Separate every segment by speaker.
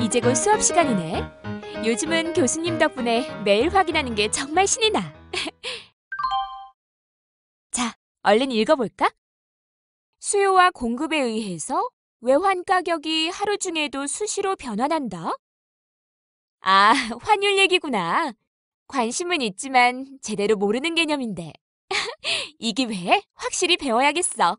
Speaker 1: 이제 곧 수업 시간이네. 요즘은 교수님 덕분에 매일 확인하는 게 정말 신이 나. 자, 얼른 읽어볼까? 수요와 공급에 의해서 외환 가격이 하루 중에도 수시로 변환한다? 아, 환율 얘기구나. 관심은 있지만 제대로 모르는 개념인데. 이 기회에 확실히 배워야겠어.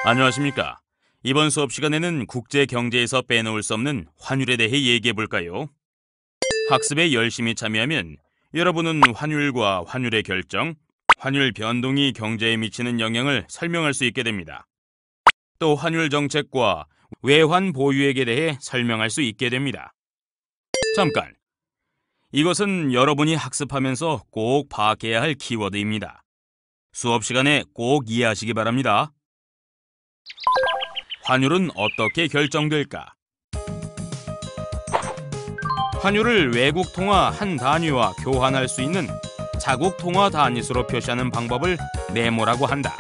Speaker 2: 안녕하십니까. 이번 수업 시간에는 국제 경제에서 빼놓을 수 없는 환율에 대해 얘기해 볼까요? 학습에 열심히 참여하면 여러분은 환율과 환율의 결정, 환율 변동이 경제에 미치는 영향을 설명할 수 있게 됩니다. 또 환율 정책과 외환 보유액에 대해 설명할 수 있게 됩니다. 잠깐! 이것은 여러분이 학습하면서 꼭 파악해야 할 키워드입니다. 수업 시간에 꼭 이해하시기 바랍니다. 환율은 어떻게 결정될까? 환율을 외국 통화 한 단위와 교환할 수 있는 자국 통화 단위수로 표시하는 방법을 네모라고 한다.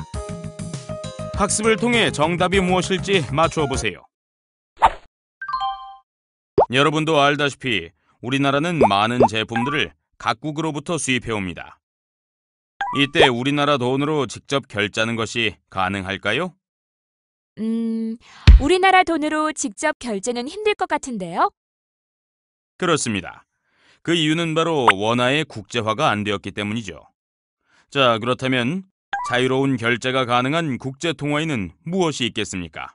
Speaker 2: 학습을 통해 정답이 무엇일지 맞추어 보세요. 여러분도 알다시피 우리나라는 많은 제품들을 각국으로부터 수입해 옵니다. 이때 우리나라 돈으로 직접 결제하는 것이 가능할까요?
Speaker 1: 우리나라 돈으로 직접 결제는 힘들 것 같은데요?
Speaker 2: 그렇습니다. 그 이유는 바로 원화의 국제화가 안 되었기 때문이죠. 자, 그렇다면 자유로운 결제가 가능한 국제 통화에는 무엇이 있겠습니까?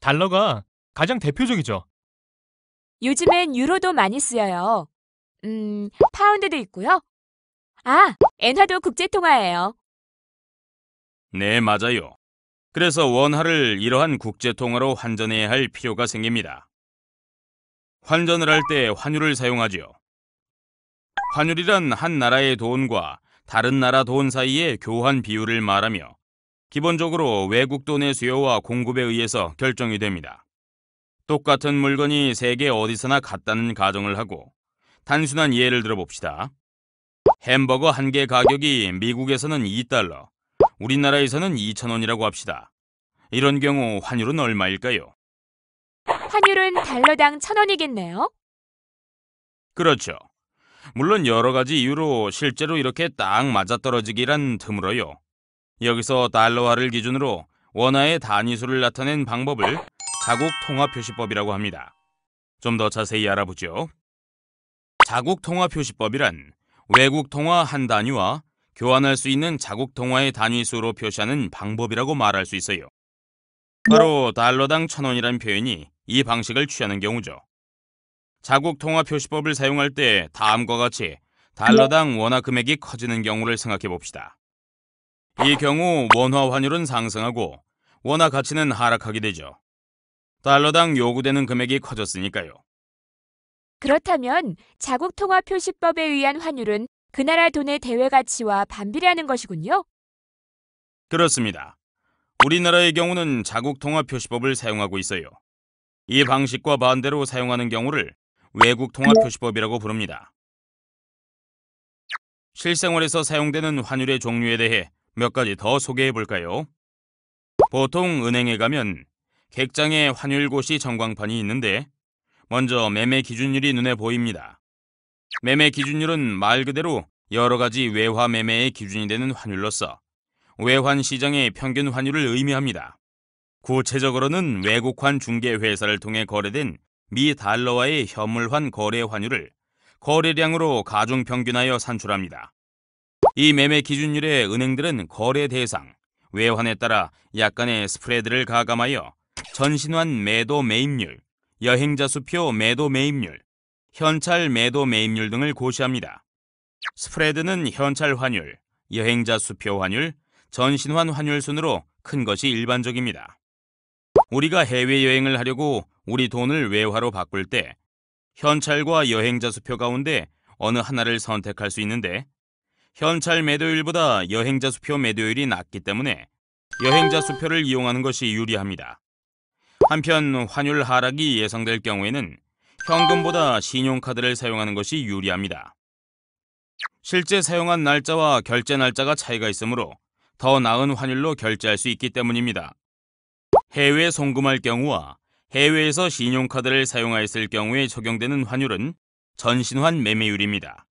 Speaker 3: 달러가 가장 대표적이죠.
Speaker 1: 요즘엔 유로도 많이 쓰여요. 파운드도 있고요. 아, 엔화도 국제통화예요.
Speaker 2: 네, 맞아요. 그래서 원화를 이러한 국제 통화로 환전해야 할 필요가 생깁니다. 환전을 할 때 환율을 사용하지요. 환율이란 한 나라의 돈과 다른 나라 돈 사이의 교환 비율을 말하며 기본적으로 외국 돈의 수요와 공급에 의해서 결정이 됩니다. 똑같은 물건이 세계 어디서나 같다는 가정을 하고 단순한 예를 들어봅시다. 햄버거 한 개 가격이 미국에서는 2달러, 우리나라에서는 2,000원이라고 합시다. 이런 경우 환율은 얼마일까요?
Speaker 1: 환율은 달러당 1,000원이겠네요.
Speaker 2: 그렇죠. 물론 여러 가지 이유로 실제로 이렇게 딱 맞아떨어지기란 드물어요. 여기서 달러화를 기준으로 원화의 단위수를 나타낸 방법을 자국 통화 표시법이라고 합니다. 좀 더 자세히 알아보죠. 자국 통화 표시법이란 외국 통화 한 단위와 교환할 수 있는 자국 통화의 단위수로 표시하는 방법이라고 말할 수 있어요. 바로 달러당 1,000원이란 표현이 이 방식을 취하는 경우죠. 자국 통화 표시법을 사용할 때 다음과 같이 달러당 원화 금액이 커지는 경우를 생각해 봅시다. 이 경우 원화 환율은 상승하고 원화 가치는 하락하게 되죠. 달러당 요구되는 금액이 커졌으니까요.
Speaker 1: 그렇다면 자국 통화 표시법에 의한 환율은 그 나라 돈의 대외 가치와 반비례하는 것이군요.
Speaker 2: 그렇습니다. 우리나라의 경우는 자국 통화 표시법을 사용하고 있어요. 이 방식과 반대로 사용하는 경우를 외국 통화 표시법이라고 부릅니다. 실생활에서 사용되는 환율의 종류에 대해 몇 가지 더 소개해 볼까요? 보통 은행에 가면 객장에 환율고시 전광판이 있는데 먼저 매매 기준율이 눈에 보입니다. 매매 기준율은 말 그대로 여러 가지 외화 매매의 기준이 되는 환율로서 외환 시장의 평균 환율을 의미합니다. 구체적으로는 외국환 중개 회사를 통해 거래된 미 달러와의 현물환 거래 환율을 거래량으로 가중 평균하여 산출합니다. 이 매매 기준율에 은행들은 거래 대상, 외환에 따라 약간의 스프레드를 가감하여 전신환 매도 매입률, 여행자 수표 매도 매입률, 현찰 매도 매입률 등을 고시합니다. 스프레드는 현찰 환율, 여행자 수표 환율, 전신환 환율 순으로 큰 것이 일반적입니다. 우리가 해외여행을 하려고 우리 돈을 외화로 바꿀 때 현찰과 여행자 수표 가운데 어느 하나를 선택할 수 있는데 현찰 매도율보다 여행자 수표 매도율이 낮기 때문에 여행자 수표를 이용하는 것이 유리합니다. 한편 환율 하락이 예상될 경우에는 현금보다 신용카드를 사용하는 것이 유리합니다. 실제 사용한 날짜와 결제 날짜가 차이가 있으므로 더 나은 환율로 결제할 수 있기 때문입니다. 해외에 송금할 경우와 해외에서 신용카드를 사용하였을 경우에 적용되는 환율은 전신환 매매율입니다.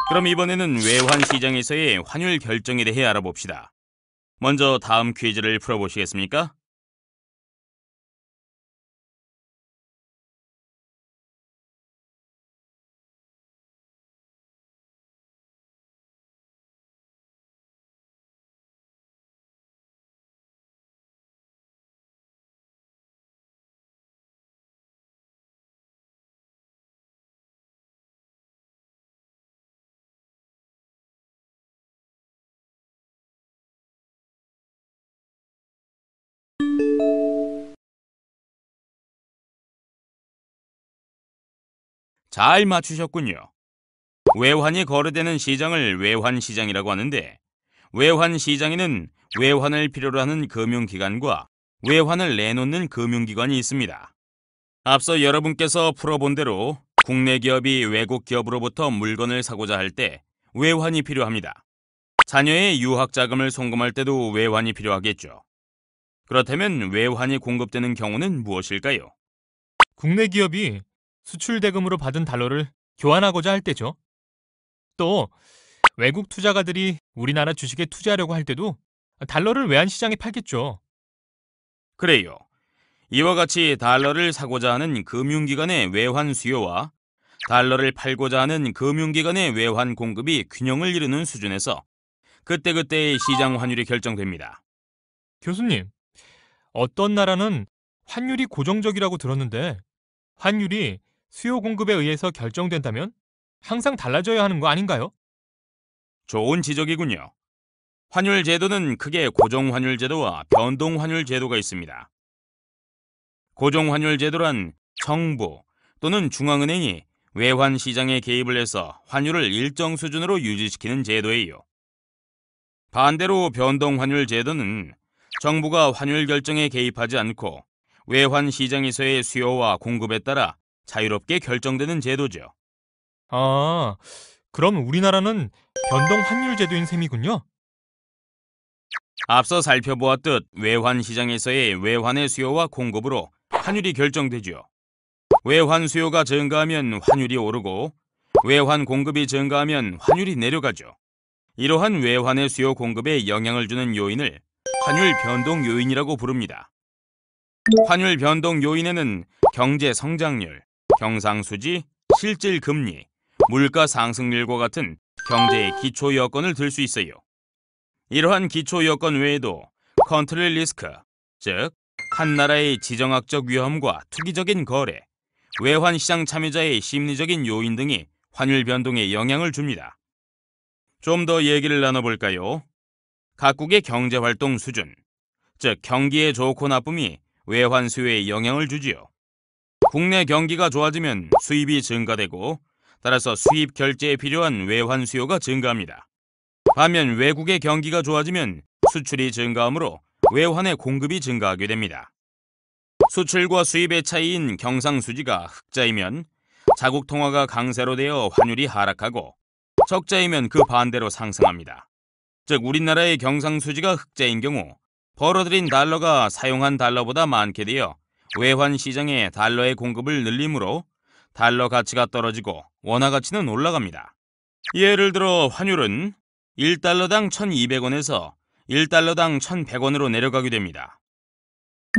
Speaker 2: 그럼 이번에는 외환 시장에서의 환율 결정에 대해 알아봅시다. 먼저 다음 퀴즈를 풀어보시겠습니까? 잘 맞추셨군요. 외환이 거래되는 시장을 외환시장이라고 하는데 외환시장에는 외환을 필요로 하는 금융기관과 외환을 내놓는 금융기관이 있습니다. 앞서 여러분께서 풀어본 대로 국내 기업이 외국 기업으로부터 물건을 사고자 할 때 외환이 필요합니다. 자녀의 유학 자금을 송금할 때도 외환이 필요하겠죠. 그렇다면 외환이 공급되는 경우는 무엇일까요?
Speaker 3: 국내 기업이 수출 대금으로 받은 달러를 교환하고자 할 때죠. 또 외국 투자가들이 우리나라 주식에 투자하려고 할 때도 달러를 외환시장에 팔겠죠.
Speaker 2: 그래요. 이와 같이 달러를 사고자 하는 금융기관의 외환 수요와 달러를 팔고자 하는 금융기관의 외환 공급이 균형을 이루는 수준에서 그때그때의 시장 환율이 결정됩니다.
Speaker 3: 교수님, 어떤 나라는 환율이 고정적이라고 들었는데 환율이 수요 공급에 의해서 결정된다면 항상 달라져야 하는 거 아닌가요?
Speaker 2: 좋은 지적이군요. 환율 제도는 크게 고정 환율 제도와 변동 환율 제도가 있습니다. 고정 환율 제도란 정부 또는 중앙은행이 외환 시장에 개입을 해서 환율을 일정 수준으로 유지시키는 제도예요. 반대로 변동 환율 제도는 정부가 환율 결정에 개입하지 않고 외환 시장에서의 수요와 공급에 따라 자유롭게 결정되는 제도죠.
Speaker 3: 아, 그럼 우리나라는 변동 환율 제도인 셈이군요.
Speaker 2: 앞서 살펴보았듯 외환 시장에서의 외환의 수요와 공급으로 환율이 결정되죠. 외환 수요가 증가하면 환율이 오르고 외환 공급이 증가하면 환율이 내려가죠. 이러한 외환의 수요 공급에 영향을 주는 요인을 환율 변동 요인이라고 부릅니다. 환율 변동 요인에는 경제 성장률, 경상수지, 실질 금리, 물가 상승률과 같은 경제의 기초 여건을 들 수 있어요. 이러한 기초 여건 외에도 컨트리 리스크, 즉 한 나라의 지정학적 위험과 투기적인 거래, 외환 시장 참여자의 심리적인 요인 등이 환율 변동에 영향을 줍니다. 좀 더 얘기를 나눠볼까요? 각국의 경제 활동 수준, 즉 경기의 좋고 나쁨이 외환 수요에 영향을 주지요. 국내 경기가 좋아지면 수입이 증가되고 따라서 수입 결제에 필요한 외환 수요가 증가합니다. 반면 외국의 경기가 좋아지면 수출이 증가하므로 외환의 공급이 증가하게 됩니다. 수출과 수입의 차이인 경상수지가 흑자이면 자국 통화가 강세로 되어 환율이 하락하고 적자이면 그 반대로 상승합니다. 즉 우리나라의 경상수지가 흑자인 경우 벌어들인 달러가 사용한 달러보다 많게 되어 외환 시장에 달러의 공급을 늘리므로 달러 가치가 떨어지고 원화 가치는 올라갑니다. 예를 들어 환율은 1달러당 1,200원에서 1달러당 1,100원으로 내려가게 됩니다.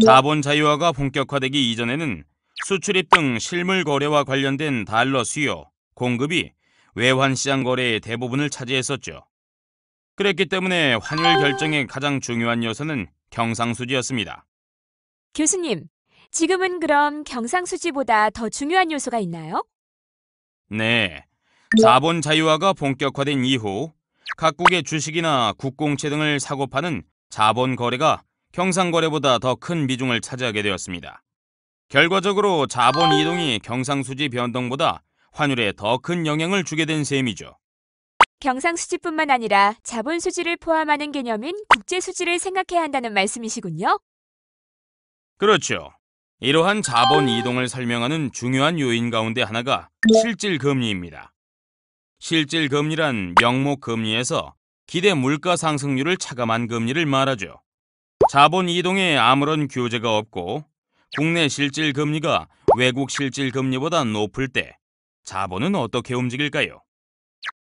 Speaker 2: 자본 자유화가 본격화되기 이전에는 수출입 등 실물 거래와 관련된 달러 수요, 공급이 외환 시장 거래의 대부분을 차지했었죠. 그랬기 때문에 환율 결정의 가장 중요한 요소는 경상수지였습니다.
Speaker 1: 교수님, 지금은 그럼 경상수지보다 더 중요한 요소가 있나요?
Speaker 2: 네, 자본 자유화가 본격화된 이후 각국의 주식이나 국공채 등을 사고 파는 자본 거래가 경상 거래보다 더 큰 비중을 차지하게 되었습니다. 결과적으로 자본 이동이 경상수지 변동보다 환율에 더 큰 영향을 주게 된 셈이죠.
Speaker 1: 경상수지뿐만 아니라 자본수지를 포함하는 개념인 국제수지를 생각해야 한다는 말씀이시군요.
Speaker 2: 그렇죠. 이러한 자본 이동을 설명하는 중요한 요인 가운데 하나가 실질금리입니다. 실질금리란 명목금리에서 기대 물가 상승률을 차감한 금리를 말하죠. 자본 이동에 아무런 규제가 없고 국내 실질금리가 외국 실질금리보다 높을 때 자본은 어떻게 움직일까요?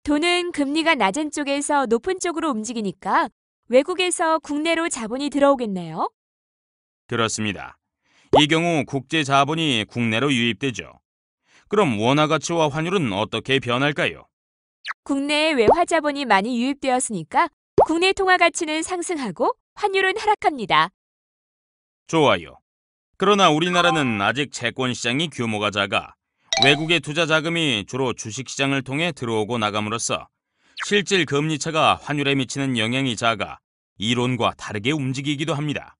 Speaker 1: 돈은 금리가 낮은 쪽에서 높은 쪽으로 움직이니까 외국에서 국내로 자본이 들어오겠네요.
Speaker 2: 그렇습니다. 이 경우 국제 자본이 국내로 유입되죠. 그럼 원화 가치와 환율은 어떻게 변할까요?
Speaker 1: 국내에 외화 자본이 많이 유입되었으니까 국내 통화 가치는 상승하고 환율은 하락합니다.
Speaker 2: 좋아요. 그러나 우리나라는 아직 채권 시장이 규모가 작아 외국의 투자 자금이 주로 주식 시장을 통해 들어오고 나감으로써 실질 금리 차가 환율에 미치는 영향이 작아 이론과 다르게 움직이기도 합니다.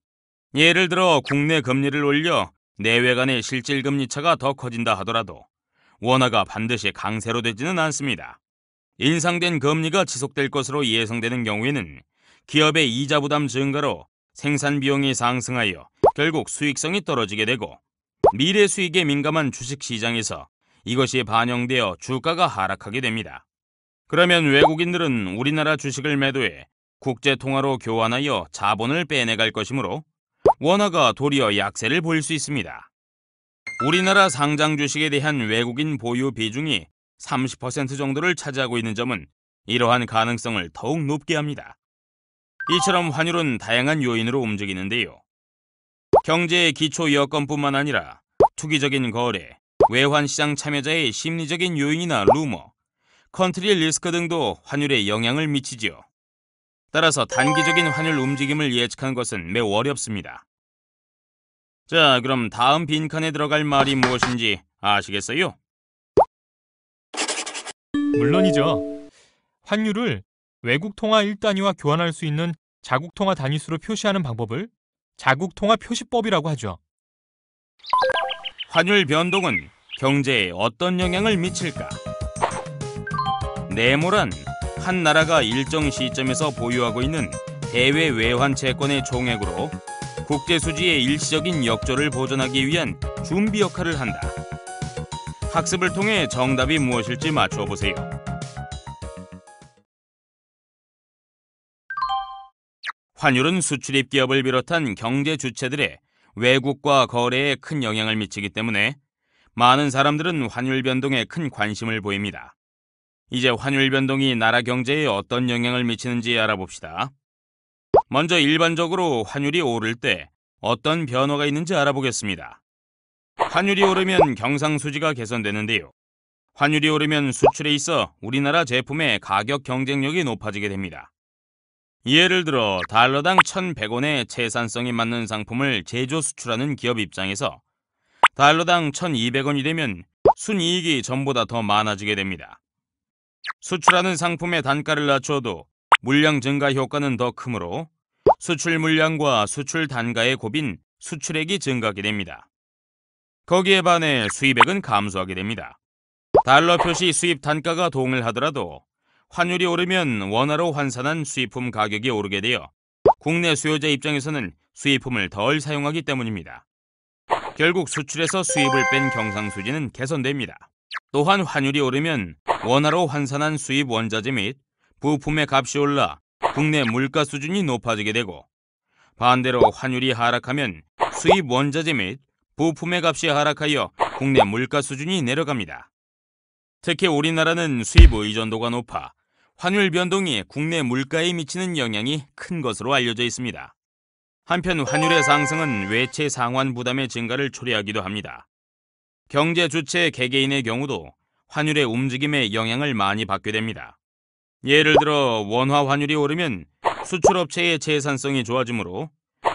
Speaker 2: 예를 들어 국내 금리를 올려 내외 간의 실질 금리 차가 더 커진다 하더라도 원화가 반드시 강세로 되지는 않습니다. 인상된 금리가 지속될 것으로 예상되는 경우에는 기업의 이자 부담 증가로 생산 비용이 상승하여 결국 수익성이 떨어지게 되고 미래 수익에 민감한 주식 시장에서 이것이 반영되어 주가가 하락하게 됩니다. 그러면 외국인들은 우리나라 주식을 매도해 국제 통화로 교환하여 자본을 빼내갈 것이므로 원화가 도리어 약세를 보일 수 있습니다. 우리나라 상장 주식에 대한 외국인 보유 비중이 30% 정도를 차지하고 있는 점은 이러한 가능성을 더욱 높게 합니다. 이처럼 환율은 다양한 요인으로 움직이는데요. 경제의 기초 여건뿐만 아니라 투기적인 거래, 외환시장 참여자의 심리적인 요인이나 루머, 컨트리 리스크 등도 환율에 영향을 미치지요. 따라서 단기적인 환율 움직임을 예측하는 것은 매우 어렵습니다. 자, 그럼 다음 빈칸에 들어갈 말이 무엇인지 아시겠어요?
Speaker 3: 물론이죠. 환율을 외국 통화 1단위와 교환할 수 있는 자국 통화 단위수로 표시하는 방법을 자국 통화 표시법이라고 하죠.
Speaker 2: 환율 변동은 경제에 어떤 영향을 미칠까? 네모란 한 나라가 일정 시점에서 보유하고 있는 대외 외환 채권의 총액으로 국제 수지의 일시적인 역조를 보존하기 위한 준비 역할을 한다. 학습을 통해 정답이 무엇일지 맞춰 보세요. 환율은 수출입 기업을 비롯한 경제 주체들의 외국과 거래에 큰 영향을 미치기 때문에 많은 사람들은 환율 변동에 큰 관심을 보입니다. 이제 환율 변동이 나라 경제에 어떤 영향을 미치는지 알아봅시다. 먼저 일반적으로 환율이 오를 때 어떤 변화가 있는지 알아보겠습니다. 환율이 오르면 경상수지가 개선되는데요. 환율이 오르면 수출에 있어 우리나라 제품의 가격 경쟁력이 높아지게 됩니다. 예를 들어 달러당 1,100원의 채산성이 맞는 상품을 제조 수출하는 기업 입장에서 달러당 1,200원이 되면 순이익이 전보다 더 많아지게 됩니다. 수출하는 상품의 단가를 낮춰도 물량 증가 효과는 더 크므로 수출 물량과 수출 단가의 곱인 수출액이 증가하게 됩니다. 거기에 반해 수입액은 감소하게 됩니다. 달러 표시 수입 단가가 동일하더라도 환율이 오르면 원화로 환산한 수입품 가격이 오르게 되어 국내 수요자 입장에서는 수입품을 덜 사용하기 때문입니다. 결국 수출에서 수입을 뺀 경상수지는 개선됩니다. 또한 환율이 오르면 원화로 환산한 수입 원자재 및 부품의 값이 올라 국내 물가 수준이 높아지게 되고 반대로 환율이 하락하면 수입 원자재 및 부품의 값이 하락하여 국내 물가 수준이 내려갑니다. 특히 우리나라는 수입 의존도가 높아 환율 변동이 국내 물가에 미치는 영향이 큰 것으로 알려져 있습니다. 한편 환율의 상승은 외채 상환 부담의 증가를 초래하기도 합니다. 경제 주체 개개인의 경우도 환율의 움직임에 영향을 많이 받게 됩니다. 예를 들어 원화 환율이 오르면 수출업체의 채산성이 좋아지므로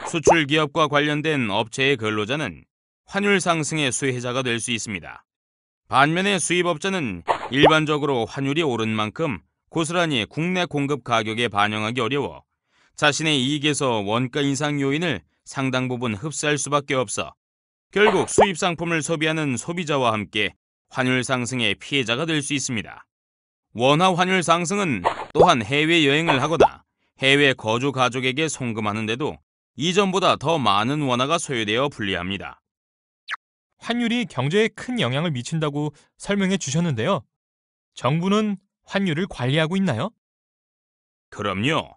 Speaker 2: 수출 기업과 관련된 업체의 근로자는 환율 상승의 수혜자가 될 수 있습니다. 반면에 수입업자는 일반적으로 환율이 오른 만큼 고스란히 국내 공급 가격에 반영하기 어려워 자신의 이익에서 원가 인상 요인을 상당 부분 흡수할 수밖에 없어 결국 수입 상품을 소비하는 소비자와 함께 환율 상승의 피해자가 될 수 있습니다. 원화 환율 상승은 또한 해외여행을 하거나 해외 거주 가족에게 송금하는데도 이전보다 더 많은 원화가 소요되어 불리합니다.
Speaker 3: 환율이 경제에 큰 영향을 미친다고 설명해 주셨는데요. 정부는 환율을 관리하고 있나요?
Speaker 2: 그럼요.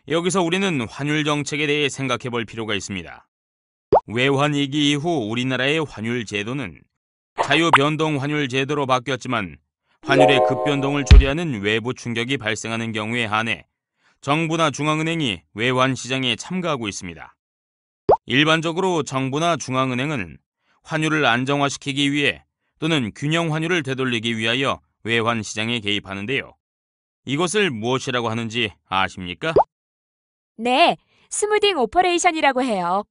Speaker 2: 여기서 우리는 환율 정책에 대해 생각해 볼 필요가 있습니다. 외환위기 이후 우리나라의 환율 제도는 자유변동 환율 제도로 바뀌었지만 환율의 급변동을 초래하는 외부 충격이 발생하는 경우에 한해 정부나 중앙은행이 외환 시장에 참가하고 있습니다. 일반적으로 정부나 중앙은행은 환율을 안정화시키기 위해 또는 균형 환율을 되돌리기 위하여 외환 시장에 개입하는데요. 이것을 무엇이라고 하는지 아십니까?
Speaker 1: 네, 스무딩 오퍼레이션이라고 해요.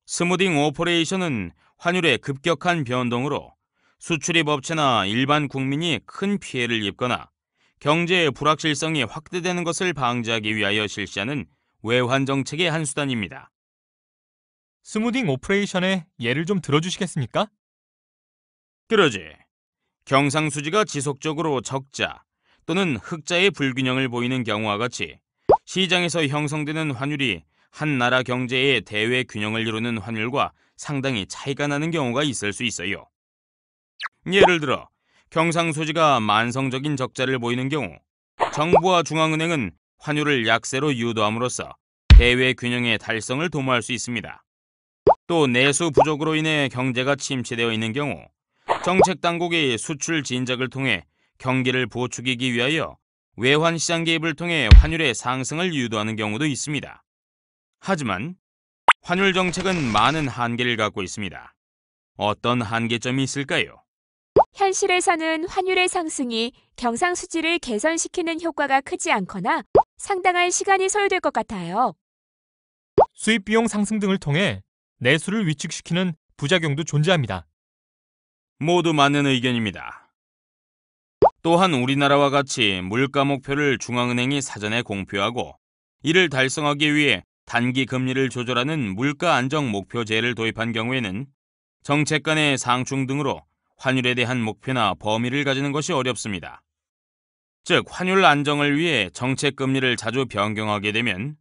Speaker 2: 스무딩 오퍼레이션은 환율의 급격한 변동으로 수출입 업체나 일반 국민이 큰 피해를 입거나 경제의 불확실성이 확대되는 것을 방지하기 위하여 실시하는 외환 정책의 한 수단입니다.
Speaker 3: 스무딩 오퍼레이션의 예를 좀 들어주시겠습니까?
Speaker 2: 그러지. 경상수지가 지속적으로 적자 또는 흑자의 불균형을 보이는 경우와 같이 시장에서 형성되는 환율이 한 나라 경제의 대외 균형을 이루는 환율과 상당히 차이가 나는 경우가 있을 수 있어요. 예를 들어 경상수지가 만성적인 적자를 보이는 경우 정부와 중앙은행은 환율을 약세로 유도함으로써 대외 균형의 달성을 도모할 수 있습니다. 또 내수 부족으로 인해 경제가 침체되어 있는 경우 정책 당국이 수출 진작을 통해 경기를 부추기기 위하여 외환 시장 개입을 통해 환율의 상승을 유도하는 경우도 있습니다. 하지만 환율 정책은 많은 한계를 갖고 있습니다. 어떤 한계점이 있을까요?
Speaker 1: 현실에서는 환율의 상승이 경상수지를 개선시키는 효과가 크지 않거나 상당한 시간이 소요될 것 같아요.
Speaker 3: 수입 비용 상승 등을 통해 내수를 위축시키는 부작용도 존재합니다.
Speaker 2: 모두 맞는 의견입니다. 또한 우리나라와 같이 물가 목표를 중앙은행이 사전에 공표하고 이를 달성하기 위해 단기 금리를 조절하는 물가 안정 목표제를 도입한 경우에는 정책 간의 상충 등으로 환율에 대한 목표나 범위를 가지는 것이 어렵습니다. 즉, 환율 안정을 위해 정책 금리를 자주 변경하게 되면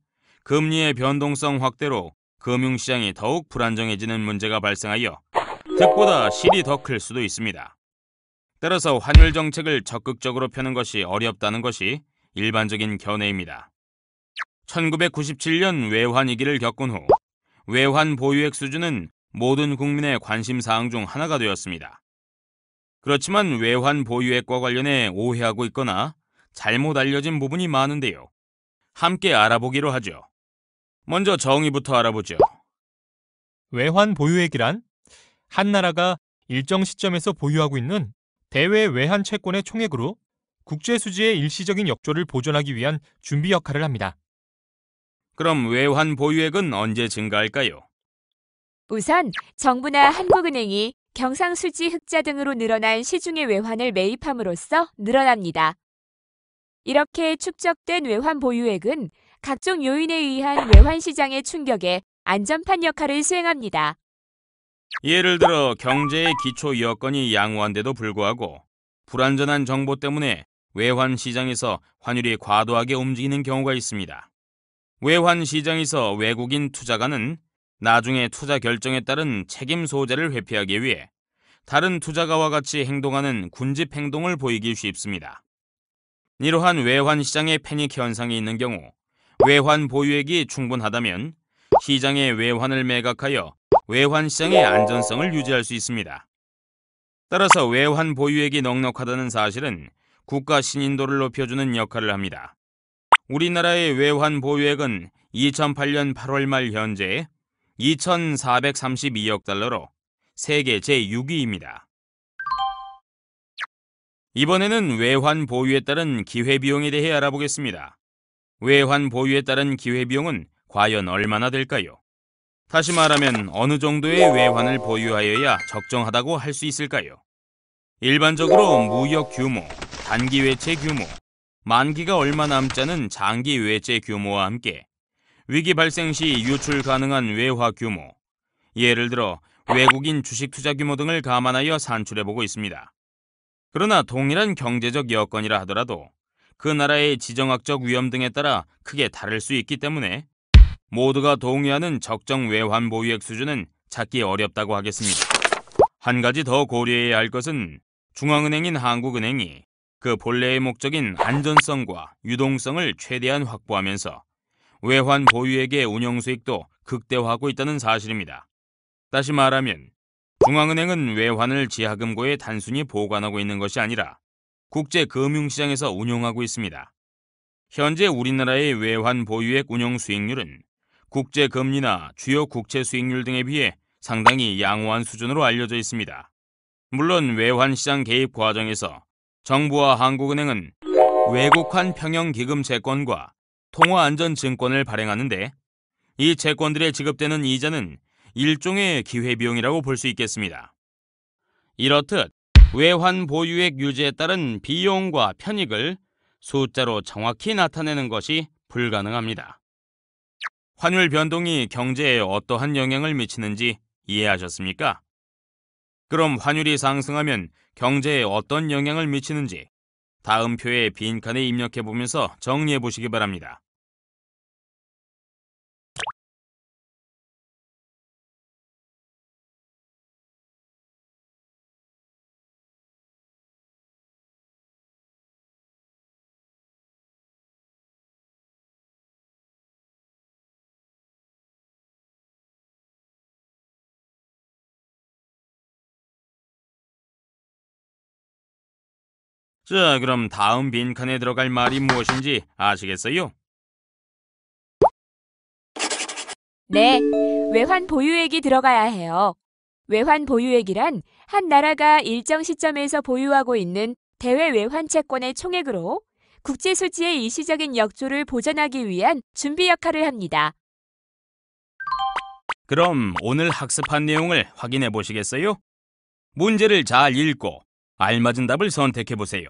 Speaker 2: 금리의 변동성 확대로 금융시장이 더욱 불안정해지는 문제가 발생하여 득보다 실이 더 클 수도 있습니다. 따라서 환율 정책을 적극적으로 펴는 것이 어렵다는 것이 일반적인 견해입니다. 1997년 외환위기를 겪은 후 외환 보유액 수준은 모든 국민의 관심사항 중 하나가 되었습니다. 그렇지만 외환 보유액과 관련해 오해하고 있거나 잘못 알려진 부분이 많은데요. 함께 알아보기로 하죠. 먼저 정의부터 알아보죠.
Speaker 3: 외환 보유액이란 한 나라가 일정 시점에서 보유하고 있는 대외 외환 채권의 총액으로 국제 수지의 일시적인 역조를 보존하기 위한 준비 역할을 합니다.
Speaker 2: 그럼 외환 보유액은 언제 증가할까요?
Speaker 1: 우선 정부나 한국은행이 경상수지 흑자 등으로 늘어난 시중의 외환을 매입함으로써 늘어납니다. 이렇게 축적된 외환 보유액은 각종 요인에 의한 외환 시장의 충격에 안전판 역할을 수행합니다.
Speaker 2: 예를 들어 경제의 기초 여건이 양호한데도 불구하고 불안전한 정보 때문에 외환 시장에서 환율이 과도하게 움직이는 경우가 있습니다. 외환 시장에서 외국인 투자가는 나중에 투자 결정에 따른 책임 소재를 회피하기 위해 다른 투자가와 같이 행동하는 군집 행동을 보이기 쉽습니다. 이러한 외환 시장의 패닉 현상이 있는 경우 외환 보유액이 충분하다면 시장의 외환을 매각하여 외환 시장의 안전성을 유지할 수 있습니다. 따라서 외환 보유액이 넉넉하다는 사실은 국가 신인도를 높여주는 역할을 합니다. 우리나라의 외환 보유액은 2008년 8월 말 현재 2,432억 달러로 세계 제6위입니다. 이번에는 외환 보유에 따른 기회비용에 대해 알아보겠습니다. 외환 보유에 따른 기회비용은 과연 얼마나 될까요? 다시 말하면 어느 정도의 외환을 보유하여야 적정하다고 할 수 있을까요? 일반적으로 무역 규모, 단기 외채 규모, 만기가 얼마 남지 않은 장기 외채 규모와 함께 위기 발생 시 유출 가능한 외화 규모, 예를 들어 외국인 주식 투자 규모 등을 감안하여 산출해보고 있습니다. 그러나 동일한 경제적 여건이라 하더라도 그 나라의 지정학적 위험 등에 따라 크게 다를 수 있기 때문에 모두가 동의하는 적정 외환 보유액 수준은 찾기 어렵다고 하겠습니다. 한 가지 더 고려해야 할 것은 중앙은행인 한국은행이 그 본래의 목적인 안전성과 유동성을 최대한 확보하면서 외환 보유액의 운영 수익도 극대화하고 있다는 사실입니다. 다시 말하면 중앙은행은 외환을 지하금고에 단순히 보관하고 있는 것이 아니라 국제 금융시장에서 운용하고 있습니다. 현재 우리나라의 외환 보유액 운용 수익률은 국제 금리나 주요 국채 수익률 등에 비해 상당히 양호한 수준으로 알려져 있습니다. 물론 외환 시장 개입 과정에서 정부와 한국은행은 외국환 평형기금 채권과 통화안전증권을 발행하는데 이 채권들에 지급되는 이자는 일종의 기회비용이라고 볼 수 있겠습니다. 이렇듯 외환 보유액 유지에 따른 비용과 편익을 숫자로 정확히 나타내는 것이 불가능합니다. 환율 변동이 경제에 어떠한 영향을 미치는지 이해하셨습니까? 그럼 환율이 상승하면 경제에 어떤 영향을 미치는지 다음 표의 빈칸에 입력해 보면서 정리해 보시기 바랍니다. 자, 그럼 다음 빈칸에 들어갈 말이 무엇인지 아시겠어요?
Speaker 1: 네, 외환 보유액이 들어가야 해요. 외환 보유액이란 한 나라가 일정 시점에서 보유하고 있는 대외 외환 채권의 총액으로 국제 수지의 일시적인 역조를 보전하기 위한 준비 역할을 합니다.
Speaker 2: 그럼 오늘 학습한 내용을 확인해 보시겠어요? 문제를 잘 읽고 알맞은 답을 선택해 보세요.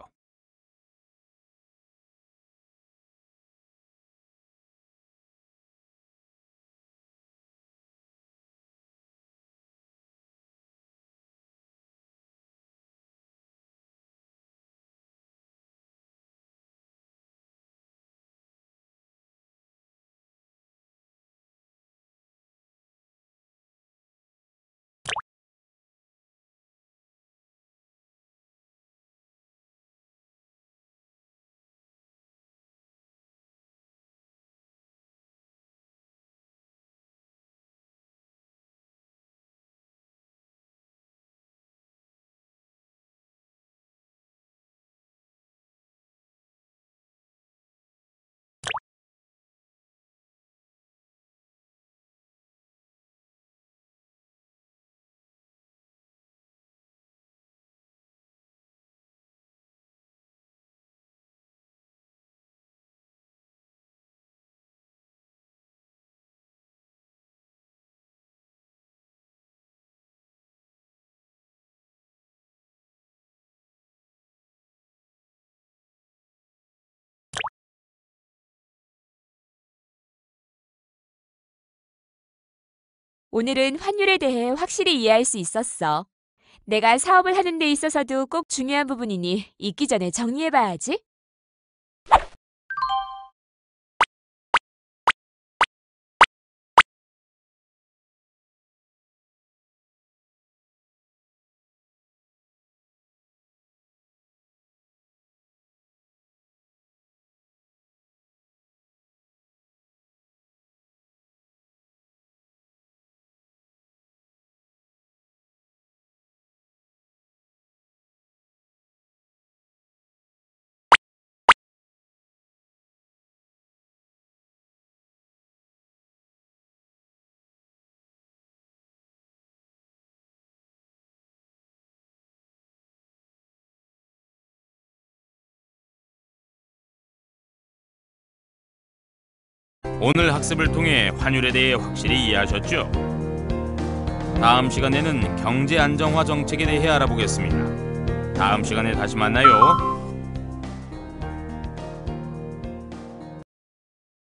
Speaker 1: 오늘은 환율에 대해 확실히 이해할 수 있었어. 내가 사업을 하는 데 있어서도 꼭 중요한 부분이니 잊기 전에 정리해봐야지.
Speaker 2: 오늘 학습을 통해 환율에 대해 확실히 이해하셨죠? 다음 시간에는 경제 안정화 정책에 대해 알아보겠습니다. 다음 시간에 다시 만나요.